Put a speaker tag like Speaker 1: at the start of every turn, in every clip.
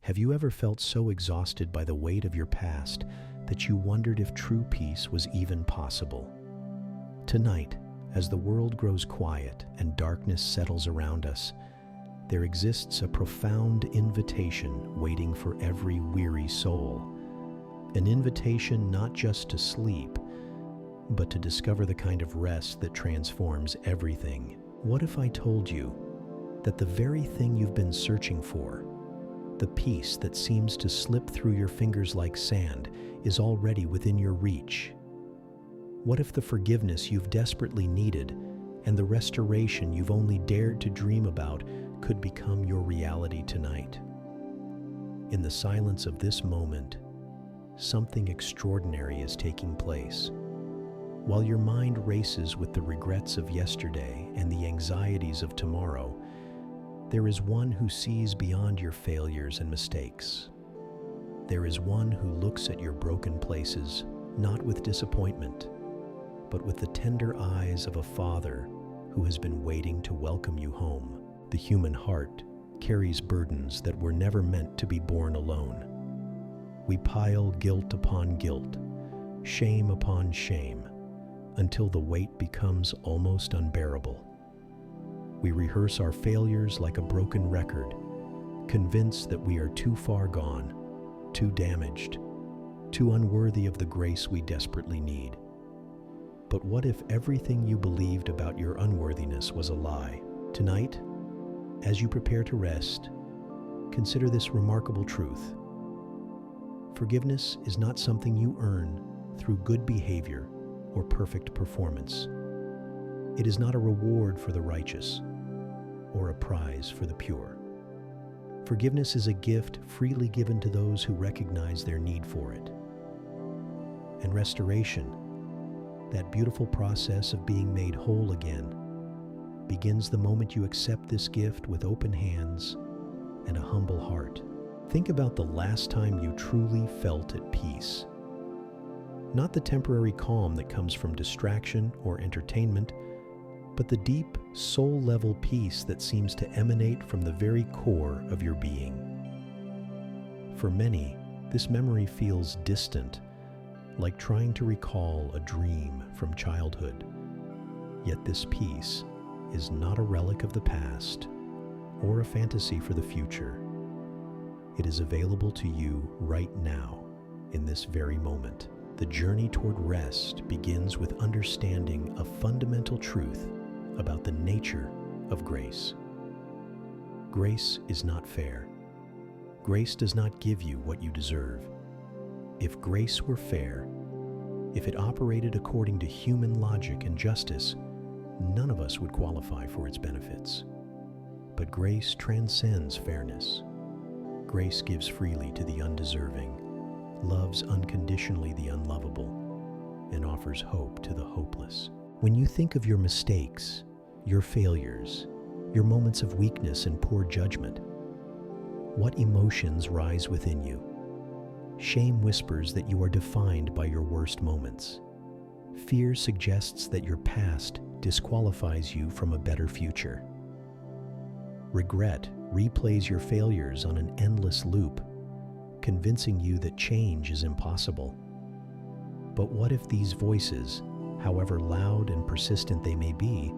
Speaker 1: Have you ever felt so exhausted by the weight of your past that you wondered if true peace was even possible? Tonight, as the world grows quiet and darkness settles around us, there exists a profound invitation waiting for every weary soul. An invitation not just to sleep, but to discover the kind of rest that transforms everything. What if I told you that the very thing you've been searching for, the peace that seems to slip through your fingers like sand, is already within your reach? What if the forgiveness you've desperately needed and the restoration you've only dared to dream about could become your reality tonight? In the silence of this moment, something extraordinary is taking place. While your mind races with the regrets of yesterday and the anxieties of tomorrow, there is one who sees beyond your failures and mistakes. There is one who looks at your broken places, not with disappointment, but with the tender eyes of a father who has been waiting to welcome you home. The human heart carries burdens that were never meant to be borne alone. We pile guilt upon guilt, shame upon shame, until the weight becomes almost unbearable. We rehearse our failures like a broken record, convinced that we are too far gone, too damaged, too unworthy of the grace we desperately need. But what if everything you believed about your unworthiness was a lie? Tonight, as you prepare to rest, consider this remarkable truth. Forgiveness is not something you earn through good behavior or perfect performance. It is not a reward for the righteous or a prize for the pure. Forgiveness is a gift freely given to those who recognize their need for it. And restoration, that beautiful process of being made whole again, begins the moment you accept this gift with open hands and a humble heart. Think about the last time you truly felt at peace. Not the temporary calm that comes from distraction or entertainment, but the deep, soul-level peace that seems to emanate from the very core of your being. For many, this memory feels distant, like trying to recall a dream from childhood. Yet this peace is not a relic of the past or a fantasy for the future. It is available to you right now, in this very moment. The journey toward rest begins with understanding a fundamental truth about the nature of grace. Grace is not fair. Grace does not give you what you deserve. If grace were fair, if it operated according to human logic and justice, none of us would qualify for its benefits. But grace transcends fairness. Grace gives freely to the undeserving, loves unconditionally the unlovable, and offers hope to the hopeless. When you think of your mistakes, your failures, your moments of weakness and poor judgment, what emotions rise within you? Shame whispers that you are defined by your worst moments. Fear suggests that your past disqualifies you from a better future. Regret replays your failures on an endless loop, convincing you that change is impossible. But what if these voices, however loud and persistent they may be,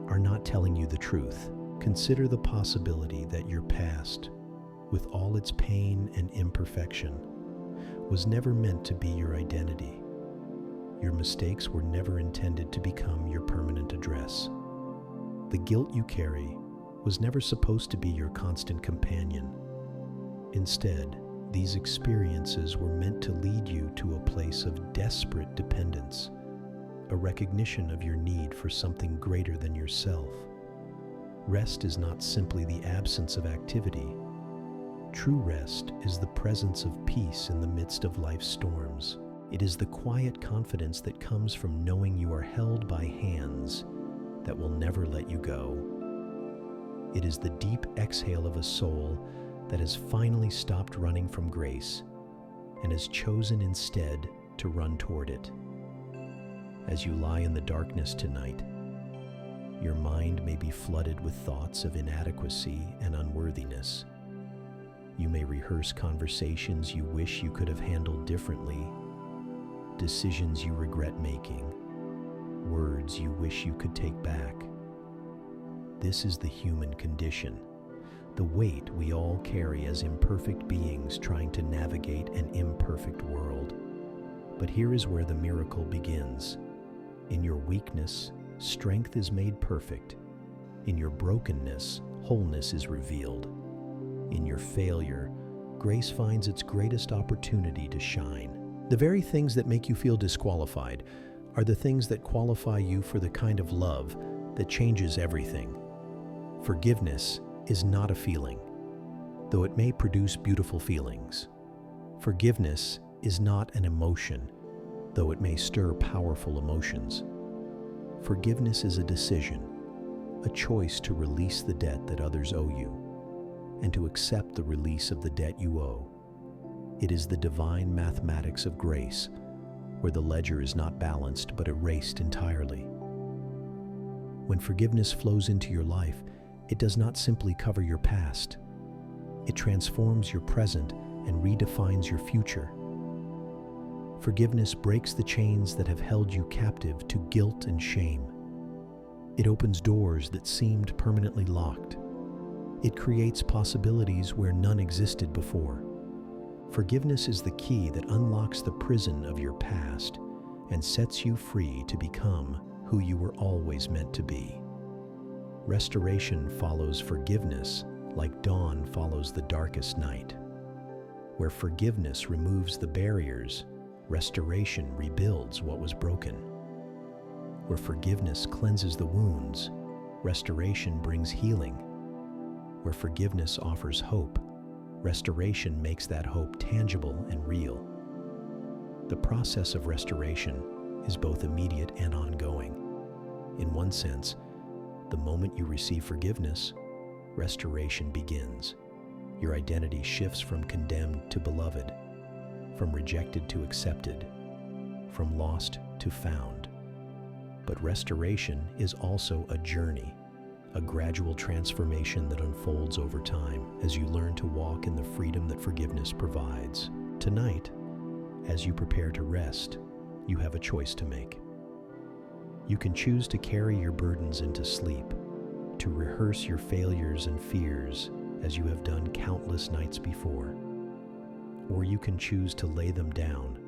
Speaker 1: are not telling you the truth? Consider the possibility that your past, with all its pain and imperfection, was never meant to be your identity. Your mistakes were never intended to become your permanent address. The guilt you carry was never supposed to be your constant companion. Instead, these experiences were meant to lead you to a place of desperate dependence, a recognition of your need for something greater than yourself. Rest is not simply the absence of activity. True rest is the presence of peace in the midst of life's storms. It is the quiet confidence that comes from knowing you are held by hands that will never let you go. It is the deep exhale of a soul that has finally stopped running from grace and has chosen instead to run toward it. As you lie in the darkness tonight, your mind may be flooded with thoughts of inadequacy and unworthiness. You may rehearse conversations you wish you could have handled differently, decisions you regret making, words you wish you could take back. This is the human condition, the weight we all carry as imperfect beings trying to navigate an imperfect world. But here is where the miracle begins. In your weakness, strength is made perfect. In your brokenness, wholeness is revealed. In your failure, grace finds its greatest opportunity to shine. The very things that make you feel disqualified are the things that qualify you for the kind of love that changes everything. Forgiveness is not a feeling, though it may produce beautiful feelings. Forgiveness is not an emotion, though it may stir powerful emotions. Forgiveness is a decision, a choice to release the debt that others owe you, and to accept the release of the debt you owe. It is the divine mathematics of grace, where the ledger is not balanced but erased entirely. When forgiveness flows into your life, it does not simply cover your past. It transforms your present and redefines your future. Forgiveness breaks the chains that have held you captive to guilt and shame. It opens doors that seemed permanently locked. It creates possibilities where none existed before. Forgiveness is the key that unlocks the prison of your past and sets you free to become who you were always meant to be. Restoration follows forgiveness like dawn follows the darkest night. Where forgiveness removes the barriers, restoration rebuilds what was broken. Where forgiveness cleanses the wounds, restoration brings healing. Where forgiveness offers hope, restoration makes that hope tangible and real. The process of restoration is both immediate and ongoing. In one sense, the moment you receive forgiveness, restoration begins. Your identity shifts from condemned to beloved, from rejected to accepted, from lost to found. But restoration is also a journey, a gradual transformation that unfolds over time as you learn to walk in the freedom that forgiveness provides. Tonight, as you prepare to rest, you have a choice to make. You can choose to carry your burdens into sleep, to rehearse your failures and fears as you have done countless nights before. Or you can choose to lay them down,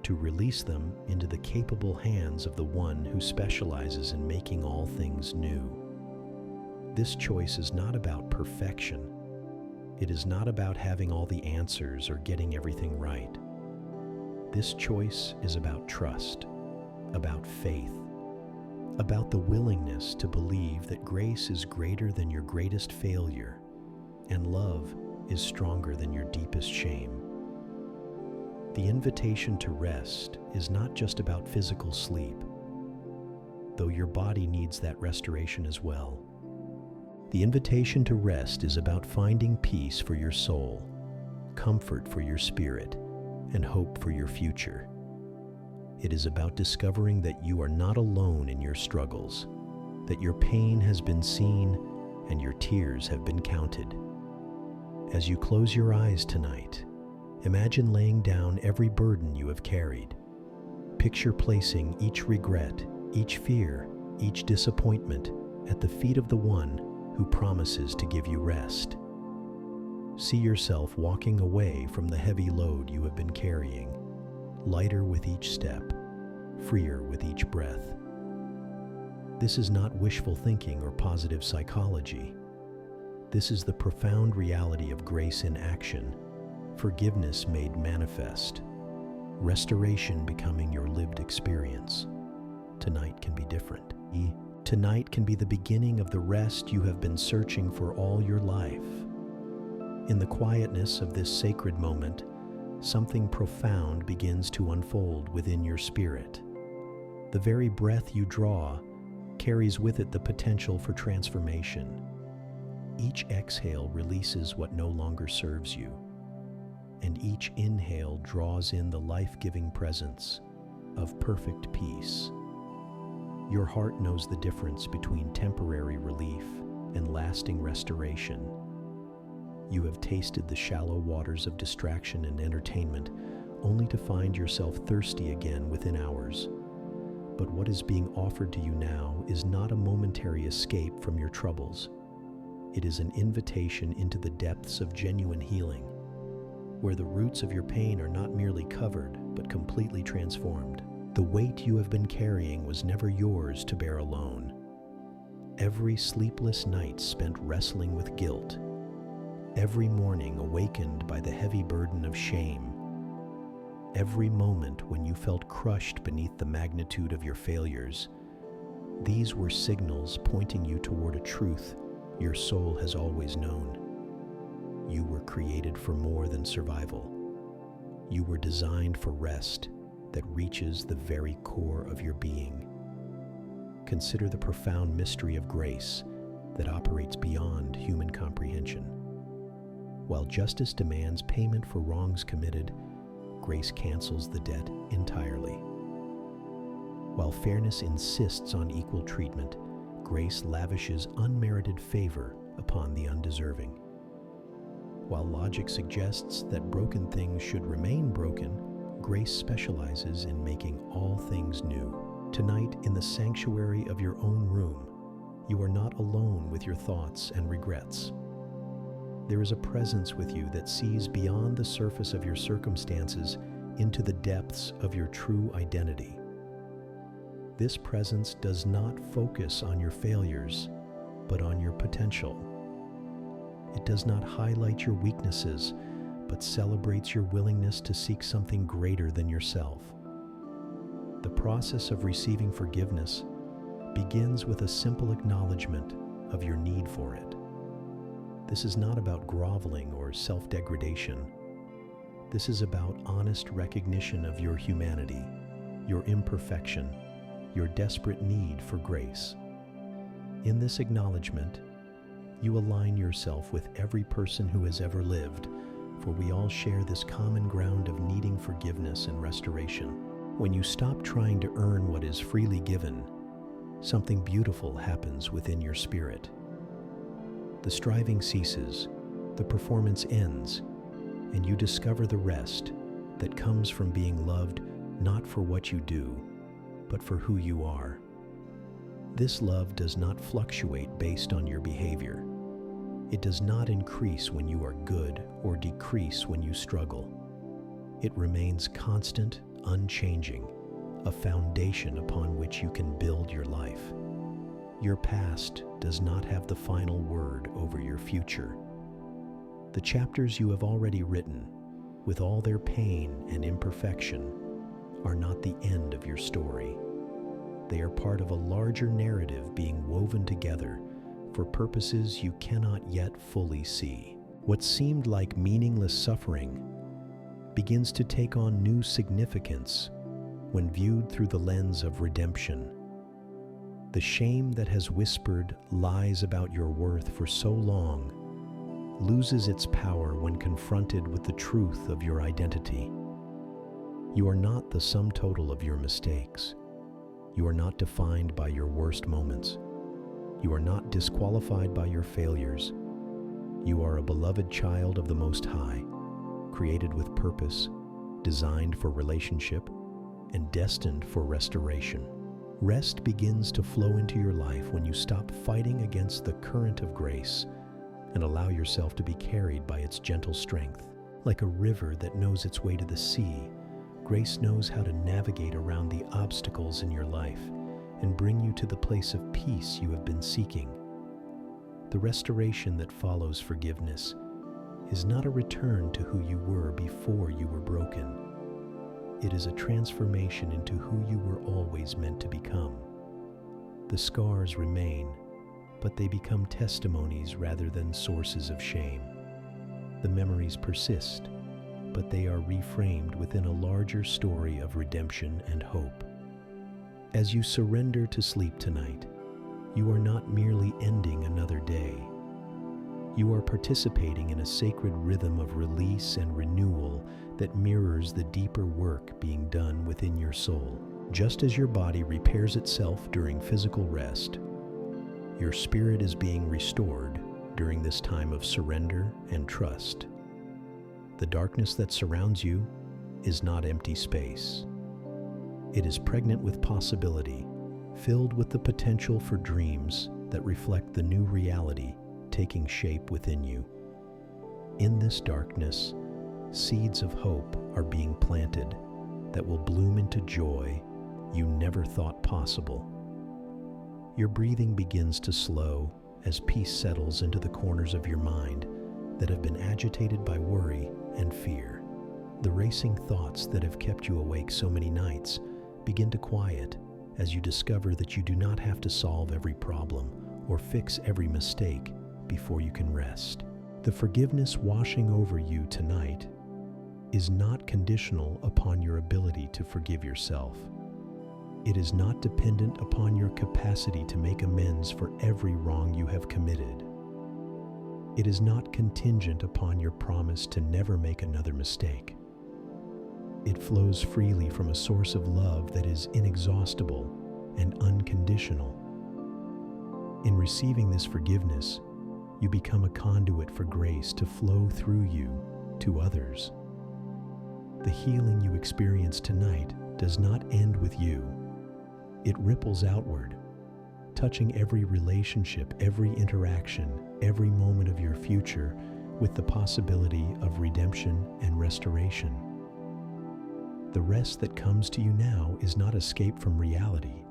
Speaker 1: to release them into the capable hands of the one who specializes in making all things new. This choice is not about perfection. It is not about having all the answers or getting everything right. This choice is about trust, about faith, about the willingness to believe that grace is greater than your greatest failure, and love is stronger than your deepest shame. The invitation to rest is not just about physical sleep, though your body needs that restoration as well. The invitation to rest is about finding peace for your soul, comfort for your spirit, and hope for your future. It is about discovering that you are not alone in your struggles, that your pain has been seen and your tears have been counted. As you close your eyes tonight, imagine laying down every burden you have carried. Picture placing each regret, each fear, each disappointment at the feet of the one who promises to give you rest. See yourself walking away from the heavy load you have been carrying, lighter with each step, freer with each breath. This is not wishful thinking or positive psychology. This is the profound reality of grace in action, forgiveness made manifest, restoration becoming your lived experience. Tonight can be different. Tonight can be the beginning of the rest you have been searching for all your life. In the quietness of this sacred moment, something profound begins to unfold within your spirit. The very breath you draw carries with it the potential for transformation. Each exhale releases what no longer serves you, and each inhale draws in the life-giving presence of perfect peace. Your heart knows the difference between temporary relief and lasting restoration. You have tasted the shallow waters of distraction and entertainment, only to find yourself thirsty again within hours. But what is being offered to you now is not a momentary escape from your troubles. It is an invitation into the depths of genuine healing, where the roots of your pain are not merely covered, but completely transformed. The weight you have been carrying was never yours to bear alone. Every sleepless night spent wrestling with guilt, every morning awakened by the heavy burden of shame, every moment when you felt crushed beneath the magnitude of your failures, these were signals pointing you toward a truth your soul has always known. You were created for more than survival. You were designed for rest that reaches the very core of your being. Consider the profound mystery of grace that operates beyond human comprehension. While justice demands payment for wrongs committed, grace cancels the debt entirely. While fairness insists on equal treatment, grace lavishes unmerited favor upon the undeserving. While logic suggests that broken things should remain broken, grace specializes in making all things new. Tonight, in the sanctuary of your own room, you are not alone with your thoughts and regrets. There is a presence with you that sees beyond the surface of your circumstances into the depths of your true identity. This presence does not focus on your failures, but on your potential. It does not highlight your weaknesses, but celebrates your willingness to seek something greater than yourself. The process of receiving forgiveness begins with a simple acknowledgement of your need for it. This is not about groveling or self-degradation. This is about honest recognition of your humanity, your imperfection, your desperate need for grace. In this acknowledgement, you align yourself with every person who has ever lived, for we all share this common ground of needing forgiveness and restoration. When you stop trying to earn what is freely given, something beautiful happens within your spirit. The striving ceases, the performance ends, and you discover the rest that comes from being loved not for what you do, but for who you are. This love does not fluctuate based on your behavior. It does not increase when you are good or decrease when you struggle. It remains constant, unchanging, a foundation upon which you can build your life. Your past does not have the final word over your future. The chapters you have already written, with all their pain and imperfection, are not the end of your story. They are part of a larger narrative being woven together for purposes you cannot yet fully see. What seemed like meaningless suffering begins to take on new significance when viewed through the lens of redemption. The shame that has whispered lies about your worth for so long loses its power when confronted with the truth of your identity. You are not the sum total of your mistakes. You are not defined by your worst moments. You are not disqualified by your failures. You are a beloved child of the Most High, created with purpose, designed for relationship, and destined for restoration. Rest begins to flow into your life when you stop fighting against the current of grace and allow yourself to be carried by its gentle strength. Like a river that knows its way to the sea, grace knows how to navigate around the obstacles in your life and bring you to the place of peace you have been seeking. The restoration that follows forgiveness is not a return to who you were before you were broken. It is a transformation into who you were always meant to become. The scars remain, but they become testimonies rather than sources of shame. The memories persist, but they are reframed within a larger story of redemption and hope. As you surrender to sleep tonight, you are not merely ending another day. You are participating in a sacred rhythm of release and renewal that mirrors the deeper work being done within your soul. Just as your body repairs itself during physical rest, your spirit is being restored during this time of surrender and trust. The darkness that surrounds you is not empty space. It is pregnant with possibility, filled with the potential for dreams that reflect the new reality taking shape within you. In this darkness, seeds of hope are being planted that will bloom into joy you never thought possible. Your breathing begins to slow as peace settles into the corners of your mind that have been agitated by worry and fear. The racing thoughts that have kept you awake so many nights begin to quiet as you discover that you do not have to solve every problem or fix every mistake before you can rest. The forgiveness washing over you tonight is not conditional upon your ability to forgive yourself. It is not dependent upon your capacity to make amends for every wrong you have committed. It is not contingent upon your promise to never make another mistake. It flows freely from a source of love that is inexhaustible and unconditional. In receiving this forgiveness, you become a conduit for grace to flow through you to others. The healing you experience tonight does not end with you. It ripples outward, touching every relationship, every interaction, every moment of your future with the possibility of redemption and restoration. The rest that comes to you now is not escape from reality,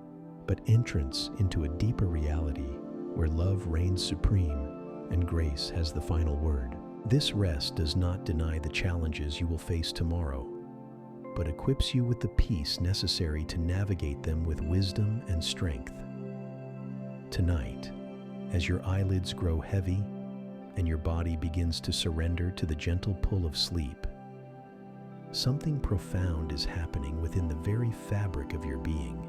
Speaker 1: but entrance into a deeper reality where love reigns supreme and grace has the final word. This rest does not deny the challenges you will face tomorrow, but equips you with the peace necessary to navigate them with wisdom and strength. Tonight, as your eyelids grow heavy and your body begins to surrender to the gentle pull of sleep, something profound is happening within the very fabric of your being.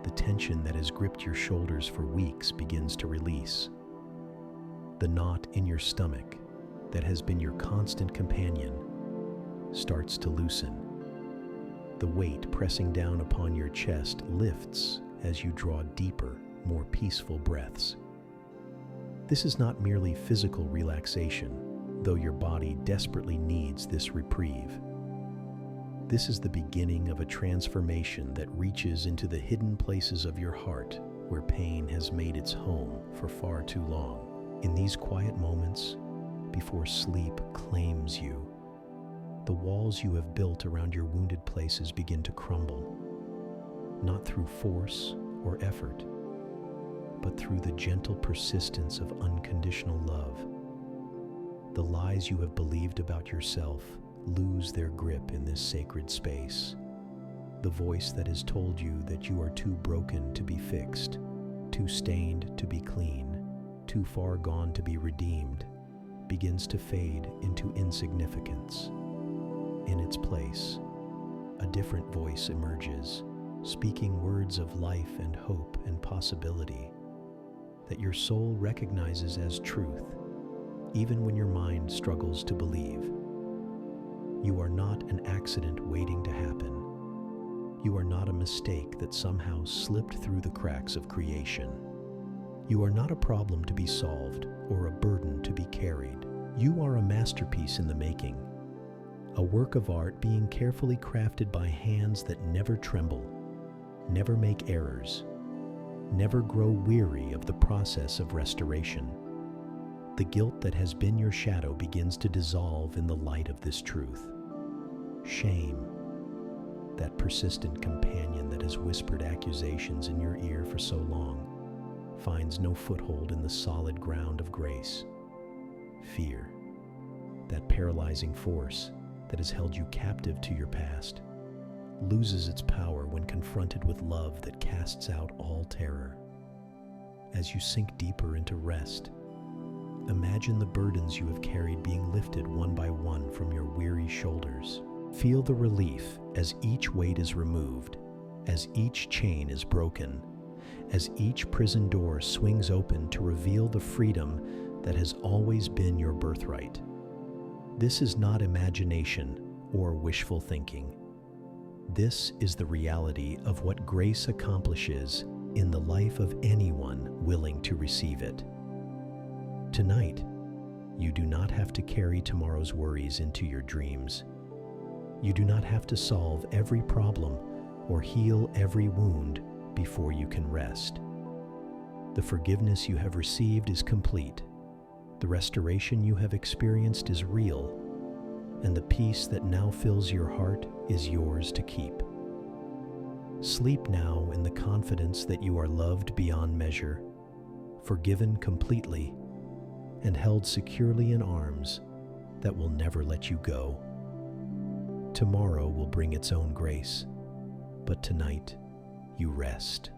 Speaker 1: The tension that has gripped your shoulders for weeks begins to release. The knot in your stomach that has been your constant companion starts to loosen. The weight pressing down upon your chest lifts as you draw deeper, more peaceful breaths. This is not merely physical relaxation, though your body desperately needs this reprieve. This is the beginning of a transformation that reaches into the hidden places of your heart where pain has made its home for far too long. In these quiet moments, before sleep claims you, the walls you have built around your wounded places begin to crumble, not through force or effort, but through the gentle persistence of unconditional love. The lies you have believed about yourself lose their grip in this sacred space. The voice that has told you that you are too broken to be fixed, too stained to be clean, too far gone to be redeemed, begins to fade into insignificance. In its place, a different voice emerges, speaking words of life and hope and possibility that your soul recognizes as truth, even when your mind struggles to believe. You are not an accident waiting to happen. You are not a mistake that somehow slipped through the cracks of creation. You are not a problem to be solved or a burden to be carried. You are a masterpiece in the making, a work of art being carefully crafted by hands that never tremble, never make errors, never grow weary of the process of restoration. The guilt that has been your shadow begins to dissolve in the light of this truth. Shame, that persistent companion that has whispered accusations in your ear for so long, finds no foothold in the solid ground of grace. Fear, that paralyzing force that has held you captive to your past, loses its power when confronted with love that casts out all terror. As you sink deeper into rest, imagine the burdens you have carried being lifted one by one from your weary shoulders. Feel the relief as each weight is removed, as each chain is broken, as each prison door swings open to reveal the freedom that has always been your birthright. This is not imagination or wishful thinking. This is the reality of what grace accomplishes in the life of anyone willing to receive it. Tonight, you do not have to carry tomorrow's worries into your dreams. You do not have to solve every problem or heal every wound before you can rest. The forgiveness you have received is complete. The restoration you have experienced is real, and the peace that now fills your heart is yours to keep. Sleep now in the confidence that you are loved beyond measure, forgiven completely, and held securely in arms that will never let you go. Tomorrow will bring its own grace, but tonight you rest.